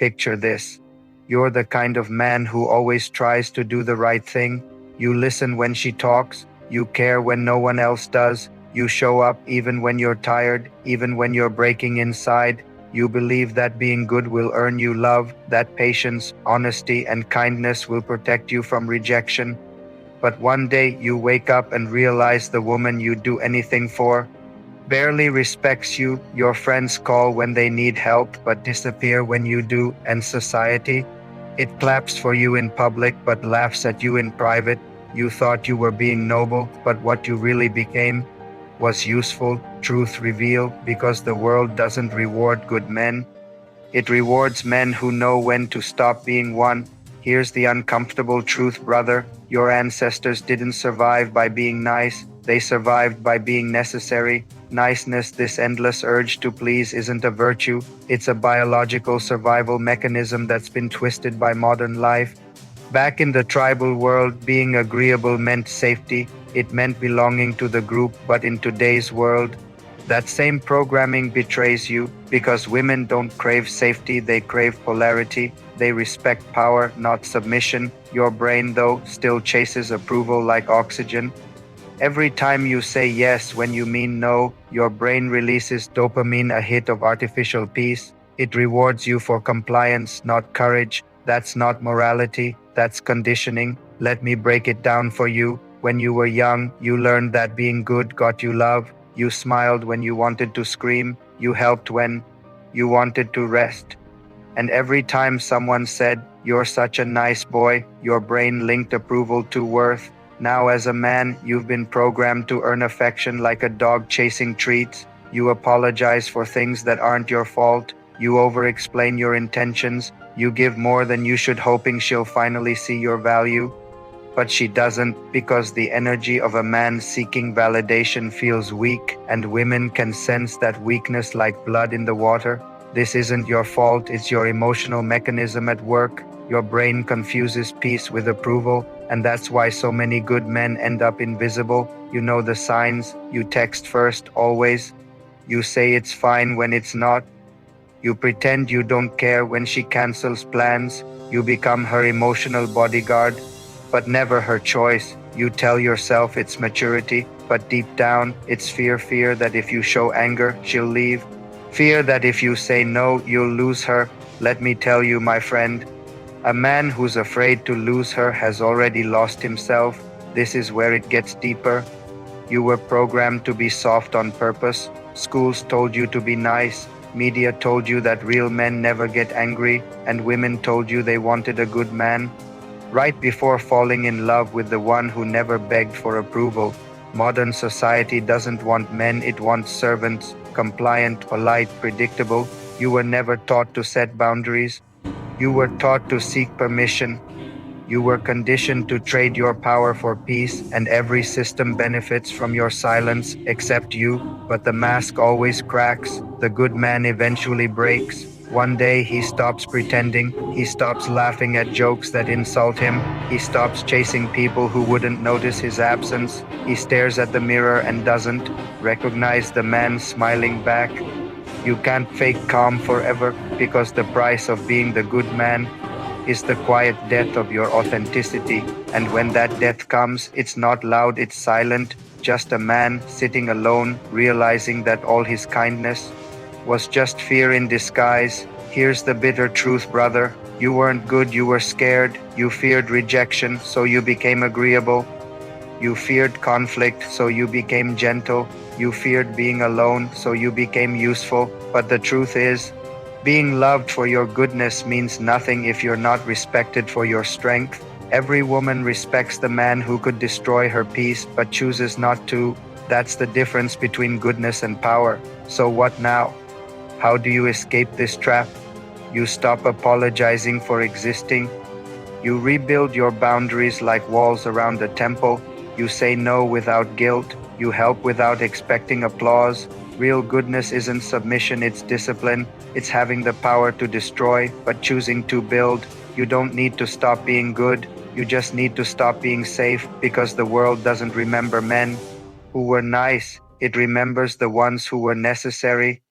Picture this. You're the kind of man who always tries to do the right thing. You listen when she talks. You care when no one else does. You show up even when you're tired, even when you're breaking inside. You believe that being good will earn you love, that patience, honesty, and kindness will protect you from rejection. But one day you wake up and realize the woman you do anything for barely respects you. Your friends call when they need help but disappear when you do, and society, it claps for you in public but laughs at you in private. You thought you were being noble, but what you really became was useful. Truth revealed, because the world doesn't reward good men. It rewards men who know when to stop being one. Here's the uncomfortable truth, brother. Your ancestors didn't survive by being nice. They survived by being necessary. Niceness, this endless urge to please, isn't a virtue. It's a biological survival mechanism that's been twisted by modern life. Back in the tribal world, being agreeable meant safety. It meant belonging to the group, but in today's world, that same programming betrays you, because women don't crave safety, they crave polarity. They respect power, not submission. Your brain, though, still chases approval like oxygen. Every time you say yes when you mean no, your brain releases dopamine, a hit of artificial peace. It rewards you for compliance, not courage. That's not morality, that's conditioning. Let me break it down for you. When you were young, you learned that being good got you love. You smiled when you wanted to scream. You helped when you wanted to rest. And every time someone said, "You're such a nice boy," your brain linked approval to worth. Now as a man, you've been programmed to earn affection like a dog chasing treats. You apologize for things that aren't your fault. You over-explain your intentions. You give more than you should, hoping she'll finally see your value. But she doesn't, because the energy of a man seeking validation feels weak, and women can sense that weakness like blood in the water. This isn't your fault, it's your emotional mechanism at work. Your brain confuses peace with approval, and that's why so many good men end up invisible. You know the signs. You text first, always. You say it's fine when it's not. You pretend you don't care when she cancels plans. You become her emotional bodyguard, but never her choice. You tell yourself it's maturity, but deep down, it's fear that if you show anger, she'll leave. Fear that if you say no, you'll lose her. Let me tell you, my friend, a man who's afraid to lose her has already lost himself. This is where it gets deeper. You were programmed to be soft on purpose. Schools told you to be nice. Media told you that real men never get angry, and women told you they wanted a good man. Right before falling in love with the one who never begged for approval. Modern society doesn't want men, it wants servants, compliant, polite, predictable. You were never taught to set boundaries. You were taught to seek permission. You were conditioned to trade your power for peace, and every system benefits from your silence except you. But the mask always cracks. The good man eventually breaks. One day he stops pretending. He stops laughing at jokes that insult him. He stops chasing people who wouldn't notice his absence. He stares at the mirror and doesn't recognize the man smiling back. You can't fake calm forever, because the price of being the good man is the quiet death of your authenticity. And when that death comes, it's not loud, it's silent. Just a man sitting alone, realizing that all his kindness was just fear in disguise. Here's the bitter truth, brother. You weren't good, you were scared. You feared rejection, so you became agreeable. You feared conflict, so you became gentle. You feared being alone, so you became useful. But the truth is, being loved for your goodness means nothing if you're not respected for your strength. Every woman respects the man who could destroy her peace, but chooses not to. That's the difference between goodness and power. So what now? How do you escape this trap? You stop apologizing for existing. You rebuild your boundaries like walls around a temple. You say no without guilt. You help without expecting applause. Real goodness isn't submission, it's discipline. It's having the power to destroy, but choosing to build. You don't need to stop being good. You just need to stop being safe, because the world doesn't remember men who were nice. It remembers the ones who were necessary.